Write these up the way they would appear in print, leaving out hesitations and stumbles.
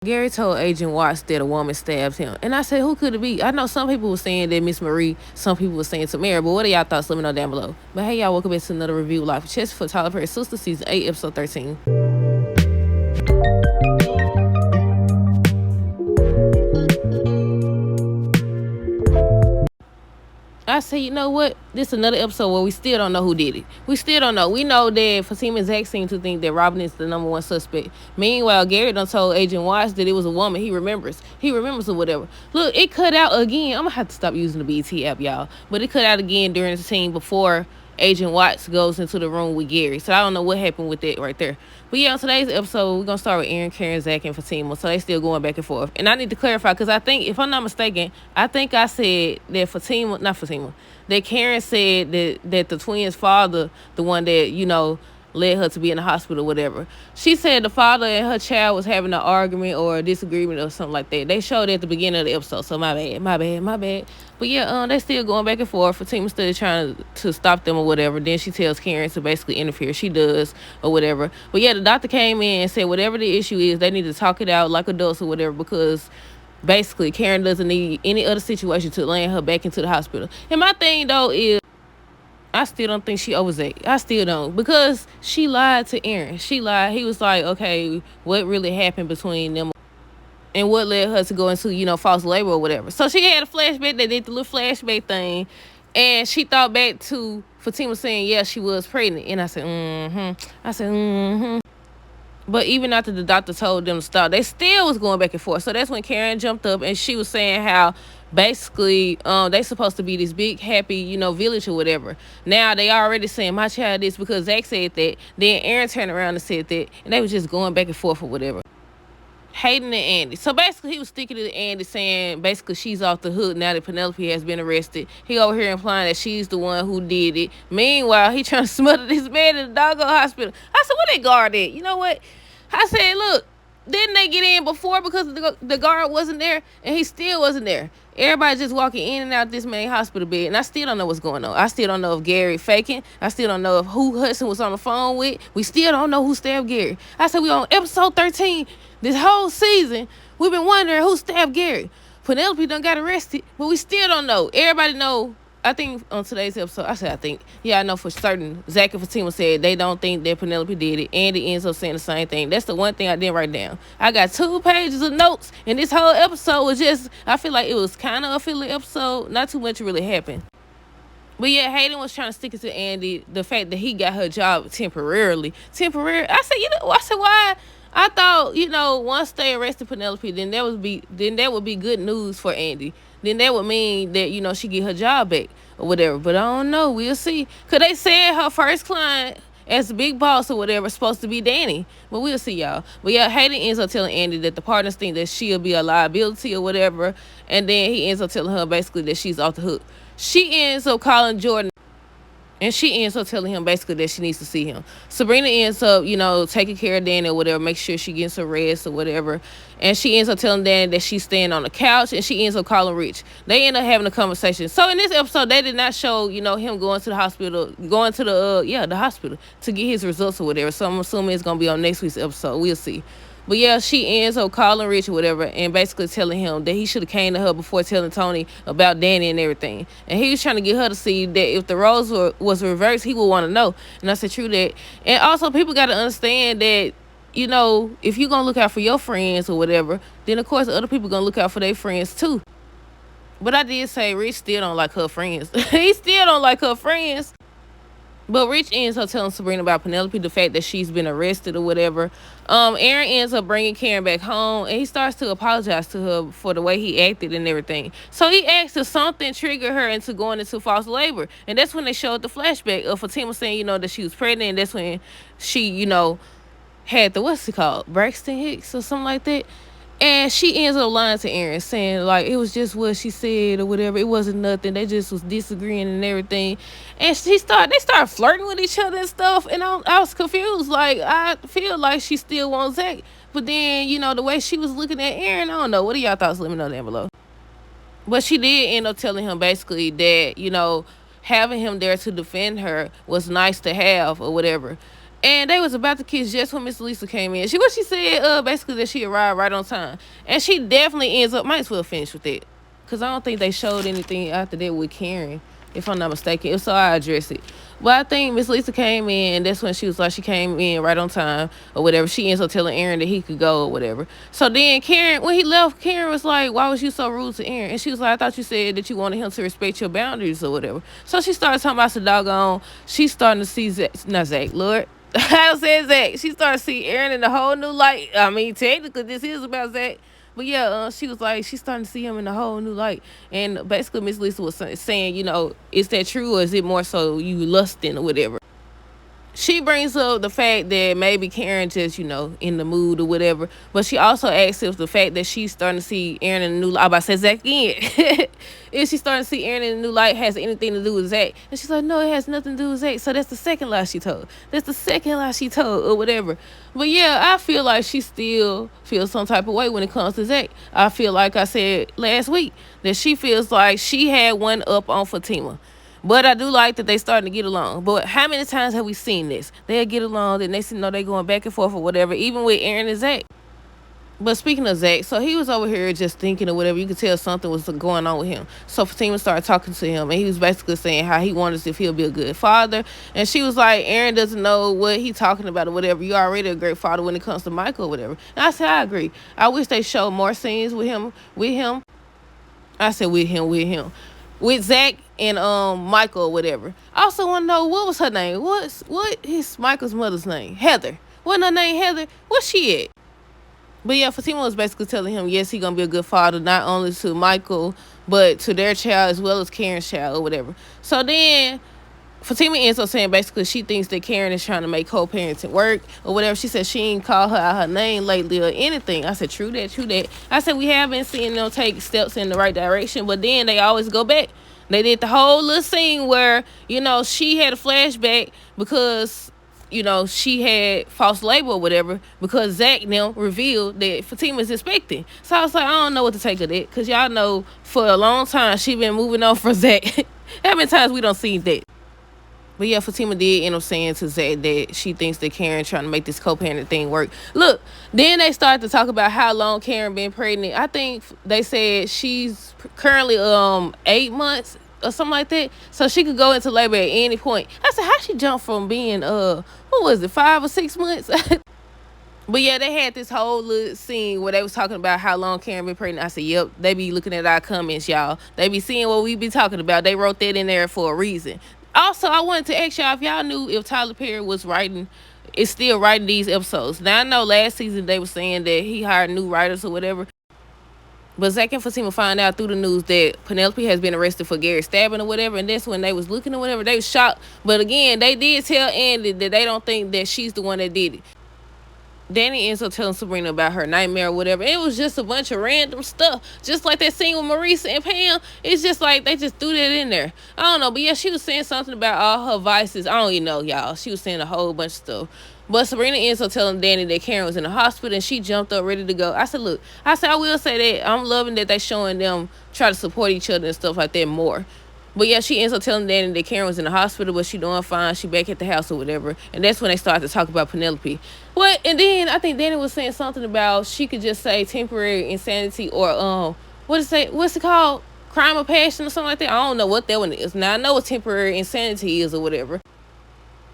Gary told Agent Watts that a woman stabbed him. And I said, who could it be? I know some people were saying that Miss Marie, some people were saying Tamara, but what are y'all thoughts? Let me know down below. But hey, y'all, welcome back to another review live for Chess for Tyler Perry Sistas, Season 8, Episode 13. I said, you know what? This is another episode where we still don't know who did it. We still don't know. We know that Fatima and Zach seem to think that Robin is the number one suspect. Meanwhile, Gary done told Agent Watts that it was a woman. He remembers. Or whatever. Look, it cut out again. I'm going to have to stop using the BT app, y'all. But it cut out again during the scene before Agent Watts goes into the room with Gary. So I don't know what happened with that right there. But yeah, on today's episode, we're going to start with Aaron, Karen, Zach, and Fatima. So they still going back and forth. And I need to clarify, because I think, if I'm not mistaken, I think I said that that Karen said that the twins' father, the one that, led her to be in the hospital or whatever. She said the father and her child was having an argument or a disagreement or something like that. They showed it at the beginning of the episode, so my bad. But yeah, they still going back and forth. Fatima's still trying to stop them or whatever. Then she tells Karen to basically interfere. She does or whatever. But yeah, the doctor came in and said whatever the issue is, they need to talk it out like adults or whatever, because basically Karen doesn't need any other situation to land her back into the hospital. And my thing though is, I still don't think she overstate. I still don't, because she lied to Aaron. She lied. He was like, okay, what really happened between them and what led her to go into, false labor or whatever. So she had a flashback. They did the little flashback thing, and she thought back to Fatima saying, yeah, she was pregnant. And I said, But even after the doctor told them to stop, they still was going back and forth. So that's when Karen jumped up and she was saying how basically they supposed to be this big happy village or whatever. Now they already saying my child is, because Zach said that. Then Aaron turned around and said that, and they was just going back and forth or whatever. Hayden and Andy. So basically he was sticking to Andy, saying basically she's off the hook now that Penelope has been arrested. He over here implying that she's the one who did it. Meanwhile, he trying to smother this man in the doggone hospital. I said, where they guard at? You know what? I said, look, didn't they get in before because the guard wasn't there, and he still wasn't there? Everybody just walking in and out this main hospital bed, and I still don't know what's going on. I still don't know if Gary faking. I still don't know if who Hudson was on the phone with. We still don't know who stabbed Gary. I said, we on episode 13 this whole season. We've been wondering who stabbed Gary. Penelope done got arrested, but we still don't know. Everybody know. I think on today's episode, I know for certain, Zach and Fatima said they don't think that Penelope did it. Andy ends up saying the same thing. That's the one thing I didn't write down. I got 2 pages of notes, and this whole episode was just, I feel like it was kind of a filler episode. Not too much really happened. But yeah, Hayden was trying to stick it to Andy, the fact that he got her job temporarily. I said, why? I thought, once they arrested Penelope, then that would be good news for Andy. Then that would mean that, she get her job back or whatever. But I don't know. We'll see. Because they said her first client as the big boss or whatever is supposed to be Danny. But we'll see, y'all. But yeah, Hayden ends up telling Andy that the partners think that she'll be a liability or whatever. And then he ends up telling her basically that she's off the hook. She ends up calling Jordan. And she ends up telling him basically that she needs to see him. Sabrina ends up, taking care of Danny or whatever, make sure she gets her rest or whatever. And she ends up telling Danny that she's staying on the couch, and she ends up calling Rich. They end up having a conversation. So in this episode, they did not show, him going to the hospital, the hospital to get his results or whatever. So I'm assuming it's going to be on next week's episode. We'll see. But yeah, she ends up calling Rich or whatever and basically telling him that he should have came to her before telling Tony about Danny and everything. And he was trying to get her to see that if the roles was reversed, he would want to know. And I said, true that. And also, people got to understand that, if you're going to look out for your friends or whatever, then of course other people going to look out for their friends too. But I did say Rich still don't like her friends. He still don't like her friends. But Rich ends up telling Sabrina about Penelope, the fact that she's been arrested or whatever. Aaron ends up bringing Karen back home, and he starts to apologize to her for the way he acted and everything. So he asks if something triggered her into going into false labor. And that's when they showed the flashback of Fatima saying, that she was pregnant. And that's when she, had the, Braxton Hicks or something like that. And she ends up lying to Aaron, saying, like, it was just what she said or whatever. It wasn't nothing. They just was disagreeing and everything. And they started flirting with each other and stuff. And I was confused. Like, I feel like she still wants Zach. But then, the way she was looking at Aaron, I don't know. What are y'all thoughts? Let me know down below. But she did end up telling him basically that, having him there to defend her was nice to have or whatever. And they was about to kiss just when Miss Lisa came in. She said basically that she arrived right on time. And she definitely ends up, might as well finish with it. Because I don't think they showed anything after that with Karen, if I'm not mistaken. If so, I address it. But I think Miss Lisa came in, and that's when she was like, she came in right on time or whatever. She ends up telling Aaron that he could go or whatever. So then Karen, when he left, Karen was like, why was you so rude to Aaron? And she was like, I thought you said that you wanted him to respect your boundaries or whatever. So she started talking about the doggone, she's starting to see Zach, not Zach, Lord. I said Zach. She started to see Aaron in a whole new light. I mean, technically, this is about Zach. But yeah, she was like, she's starting to see him in a whole new light. And basically, Miss Lisa was saying, is that true or is it more so you lusting or whatever? She brings up the fact that maybe Karen just, in the mood or whatever. But she also asks if the fact that she's starting to see Aaron in a new light. I'm about to say Zach again. If she's starting to see Aaron in a new light has anything to do with Zach. And she's like, no, it has nothing to do with Zach. So that's the second lie she told. That's the second lie she told or whatever. But yeah, I feel like she still feels some type of way when it comes to Zach. I feel like I said last week that she feels like she had one up on Fatima. But I do like that they starting to get along. But how many times have we seen this? They'll get along, then they they going back and forth or whatever, even with Aaron and Zach. But speaking of Zach, so he was over here just thinking or whatever. You could tell something was going on with him. So Fatima started talking to him, and he was basically saying how he wonders if he'll be a good father. And she was like, Aaron doesn't know what he's talking about or whatever. You're already a great father when it comes to Michael or whatever. And I said, I agree. I wish they showed more scenes with him. I said with him. With Zach and Michael or whatever. I also want to know, what was her name? What is Michael's mother's name? Heather. Wasn't her name Heather? What's she at? But yeah, Fatima was basically telling him, yes, he's going to be a good father, not only to Michael, but to their child as well as Karen's child or whatever. So then Fatima ends up saying basically she thinks that Karen is trying to make co-parenting work or whatever. She said she ain't called her out her name lately or anything. I said, true that. I said, we have been seeing them take steps in the right direction, but then they always go back. They did the whole little scene where, she had a flashback because, she had false label or whatever because Zach now revealed that Fatima's expecting. So I was like, I don't know what to take of that because y'all know for a long time she been moving on for Zach. How many times we don't see that? But yeah, Fatima did end up saying to Zach that she thinks that Karen trying to make this co-parenting thing work. Look, then they started to talk about how long Karen been pregnant. I think they said she's currently 8 months or something like that. So she could go into labor at any point. I said, how she jumped from being 5 or 6 months? But yeah, they had this whole little scene where they was talking about how long Karen been pregnant. I said, yep, they be looking at our comments, y'all. They be seeing what we be talking about. They wrote that in there for a reason. Also, I wanted to ask y'all if y'all knew if Tyler Perry is still writing these episodes. Now, I know last season they were saying that he hired new writers or whatever. But Zach and Fatima found out through the news that Penelope has been arrested for Gary stabbing or whatever. And that's when they was looking or whatever. They was shocked. But again, they did tell Andy that they don't think that she's the one that did it. Danny ends up telling Sabrina about her nightmare or whatever. It was just a bunch of random stuff. Just like that scene with Marisa and Pam. It's just like they just threw that in there. I don't know. But yeah, she was saying something about all her vices. I don't even know, y'all. She was saying a whole bunch of stuff. But Sabrina ends up telling Danny that Karen was in the hospital and she jumped up ready to go. I said, look, I will say that I'm loving that they showing them try to support each other and stuff like that more. But yeah, she ends up telling Danny that Karen was in the hospital, but she doing fine. She back at the house or whatever. And that's when they started to talk about Penelope. And then I think Danny was saying something about she could just say temporary insanity or what's it called? Crime of passion or something like that. I don't know what that one is. Now I know what temporary insanity is or whatever.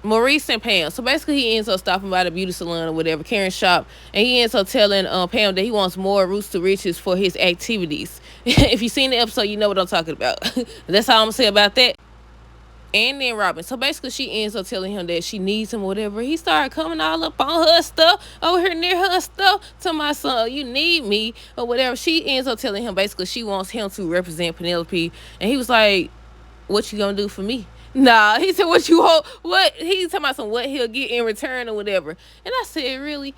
Maurice and Pam. So basically he ends up stopping by the beauty salon or whatever, Karen's shop, and he ends up telling Pam that he wants more roots to riches for his activities. If you've seen the episode, you know what I'm talking about. That's all I'm gonna say about that. And then Robin. So basically she ends up telling him that she needs him or whatever. He started coming all up on her stuff, over here near her stuff, to my son, you need me or whatever. She ends up telling him basically she wants him to represent Penelope. And he was like, what you gonna do for me? Nah, he said, what he's talking about what he'll get in return or whatever. And I said, really?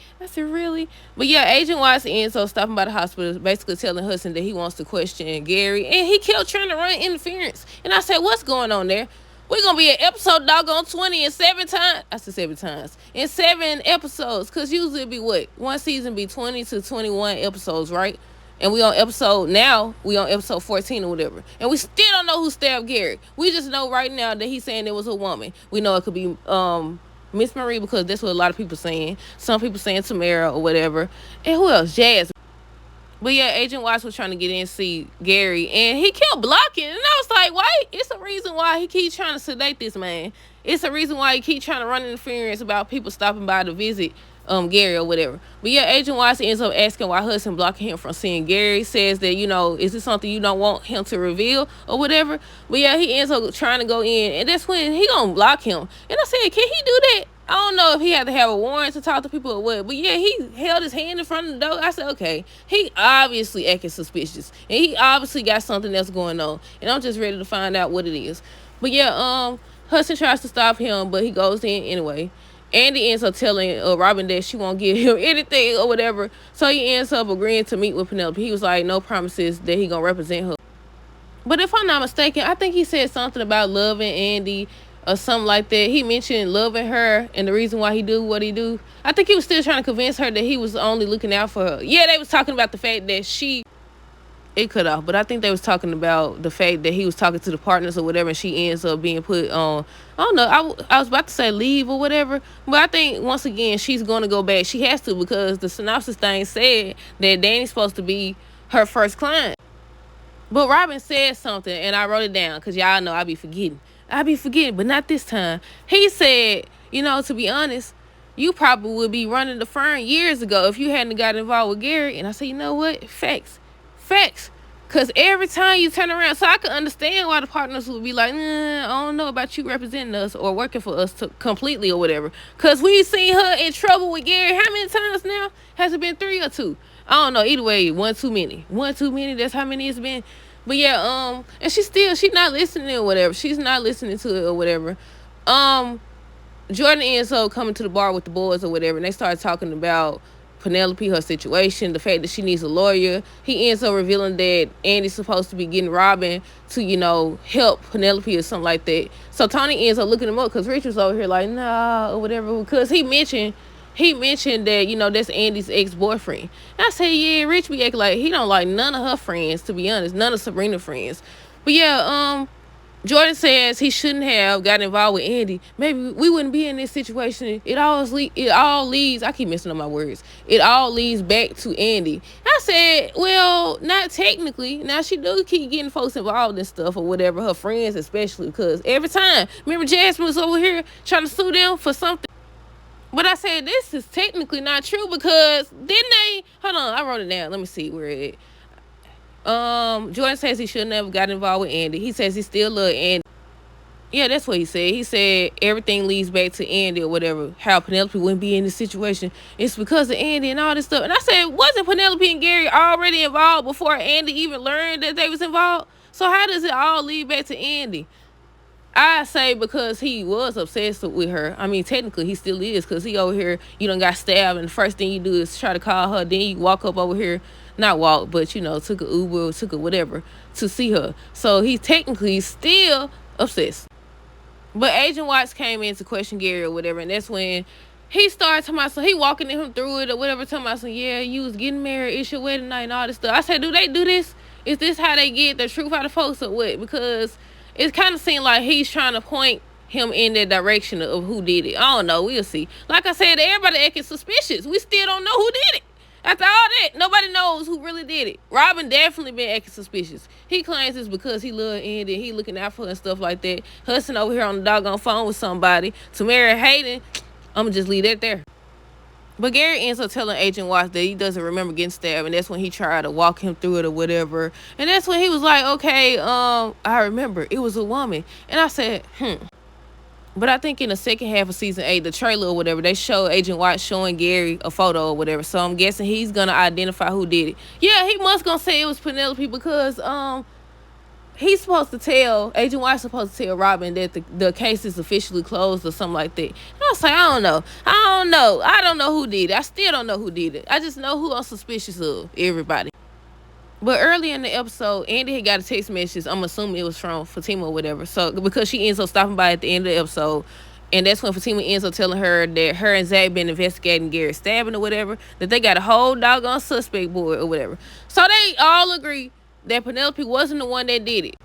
But yeah, Agent Watson ends up stopping by the hospital, basically telling Hudson that he wants to question Gary. And he kept trying to run interference. And I said, what's going on there? We're going to be at episode doggone 20 in 7 times. I said 7 times. In 7 episodes. Because usually it'd be what? One season be 20 to 21 episodes, right? And we on episode 14 or whatever. And we still don't know who stabbed Gary. We just know right now that he's saying it was a woman. We know it could be Miss Marie, because that's what a lot of people saying. Some people saying Tamara or whatever. And who else? Jazz. But yeah, Agent Watts was trying to get in and see Gary, and he kept blocking. And I was like, why? It's a reason why he keeps trying to sedate this man. It's a reason why he keeps trying to run interference about people stopping by to visit Gary or whatever. But yeah, Agent Watts ends up asking why Hudson blocking him from seeing Gary. Says that, is this something you don't want him to reveal or whatever? But yeah, he ends up trying to go in, and that's when he gonna block him. And I said, can he do that? I don't know if he had to have a warrant to talk to people or what, but yeah, he held his hand in front of the door. I said, okay, he obviously acting suspicious, and he obviously got something else going on, and I'm just ready to find out what it is. But yeah, Hudson tries to stop him, but he goes in anyway. Andy ends up telling Robin that she won't give him anything or whatever, so he ends up agreeing to meet with Penelope. He was like, no promises that he gonna represent her. But if I'm not mistaken, I think he said something about loving Andy or something like that. He mentioned loving her and the reason why he do what he do. I think he was still trying to convince her that he was only looking out for her. Yeah, they was talking about the fact that it cut off, but I think they was talking about the fact that he was talking to the partners or whatever, and she ends up being put on, I don't know, I was about to say leave or whatever, but I think once again she's going to go back. She has to, because the synopsis thing said that Danny's supposed to be her first client. But Robin said something, and I wrote it down because y'all know I be forgetting, but not this time. He said, to be honest, you probably would be running the firm years ago if you hadn't got involved with Gary. And I said, you know what? Facts. Because every time you turn around, so I can understand why the partners would be like, I don't know about you representing us or working for us completely or whatever. Because we've seen her in trouble with Gary how many times now? Has it been 3 or 2? I don't know. Either way, one too many. That's how many it's been. But yeah, and she's not listening or whatever. She's not listening to it or whatever. Jordan ends up coming to the bar with the boys or whatever, and they start talking about Penelope, her situation, the fact that she needs a lawyer. He ends up revealing that Andy's supposed to be getting Robin to, help Penelope or something like that. So Tony ends up looking him up because Rich was over here like, nah, or whatever, because he mentioned that, that's Andy's ex-boyfriend. And I said, yeah, Rich be acting like he don't like none of her friends, to be honest, none of Sabrina's friends. But yeah, Jordan says he shouldn't have gotten involved with Andy. Maybe we wouldn't be in this situation. It all leads, I keep messing up my words. It all leads back to Andy. I said, well, not technically. Now, she do keep getting folks involved in stuff or whatever, her friends especially, because every time, remember Jasmine was over here trying to sue them for something? But I said, this is technically not true because didn't they, hold on, I wrote it down. Let me see where it is. Jordan says he should never got involved with Andy. He says he still love Andy. Yeah, that's what he said. He said everything leads back to Andy or whatever. How Penelope wouldn't be in this situation. It's because of Andy and all this stuff. And I said, wasn't Penelope and Gary already involved before Andy even learned that they was involved? So how does it all lead back to Andy? I say because he was obsessed with her. I mean, technically, he still is because he over here, you done got stabbed, and the first thing you do is try to call her. Then you walk up over here, not walk, but, took a Uber or took a whatever to see her. So he's technically still obsessed. But Agent Watts came in to question Gary or whatever, and that's when he started talking about, so he walking him through it or whatever, talking about, so yeah, you was getting married, it's your wedding night and all this stuff. I said, do they do this? Is this how they get the truth out of folks or what? Because it kind of seemed like he's trying to point him in the direction of who did it. I don't know. We'll see. Like I said, everybody acting suspicious. We still don't know who did it. After all that, nobody knows who really did it. Robin definitely been acting suspicious. He claims it's because he loved Andy and he looking out for her and stuff like that. Hudson over here on the doggone phone with somebody. Tamara Hayden, I'm going to just leave that there. But Gary ends up telling Agent Watts that he doesn't remember getting stabbed, and that's when he tried to walk him through it or whatever. And that's when he was like, okay, I remember. It was a woman. And I said, But I think in the second half of season 8, the trailer or whatever, they show Agent Watts showing Gary a photo or whatever. So I'm guessing he's going to identify who did it. Yeah, he must going to say it was Penelope because he's supposed to tell, Agent White's supposed to tell Robin that the case is officially closed or something like that. And I was like, I don't know. I don't know who did it. I still don't know who did it. I just know who I'm suspicious of, everybody. But early in the episode, Andy had got a text message. I'm assuming it was from Fatima or whatever. So, because she ends up stopping by at the end of the episode. And that's when Fatima ends up telling her that her and Zach been investigating Gary's stabbing or whatever. That they got a whole doggone suspect board or whatever. So they all agree that Penelope wasn't the one that did it.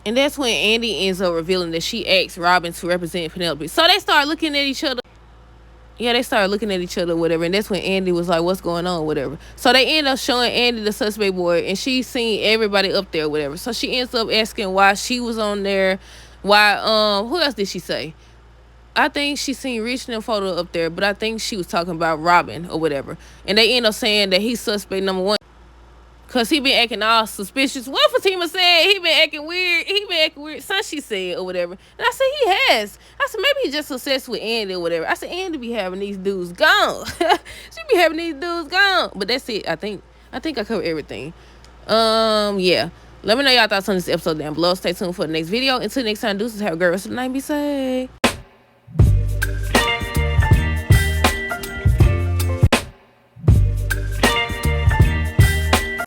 And that's when Andy ends up revealing that she asked Robin to represent Penelope. So they start looking at each other. Yeah, they started looking at each other, whatever. And that's when Andy was like, what's going on, whatever. So they end up showing Andy the suspect board, and she seen everybody up there, whatever. So she ends up asking why she was on there. Why, who else did she say? I think she seen Rich in a photo up there, but I think she was talking about Robin or whatever. And they end up saying that he's suspect number one. Cause he been acting all suspicious. What Fatima said, he been acting weird. He been acting weird. Son, she said or whatever. And I said he has. I said maybe he's just obsessed with Andy or whatever. I said Andy be having these dudes gone. She be having these dudes gone. But that's it. I think I covered everything. Yeah. Let me know y'all thoughts on this episode down below. Stay tuned for the next video. Until next time, deuces. Have a great rest of the night. Be safe.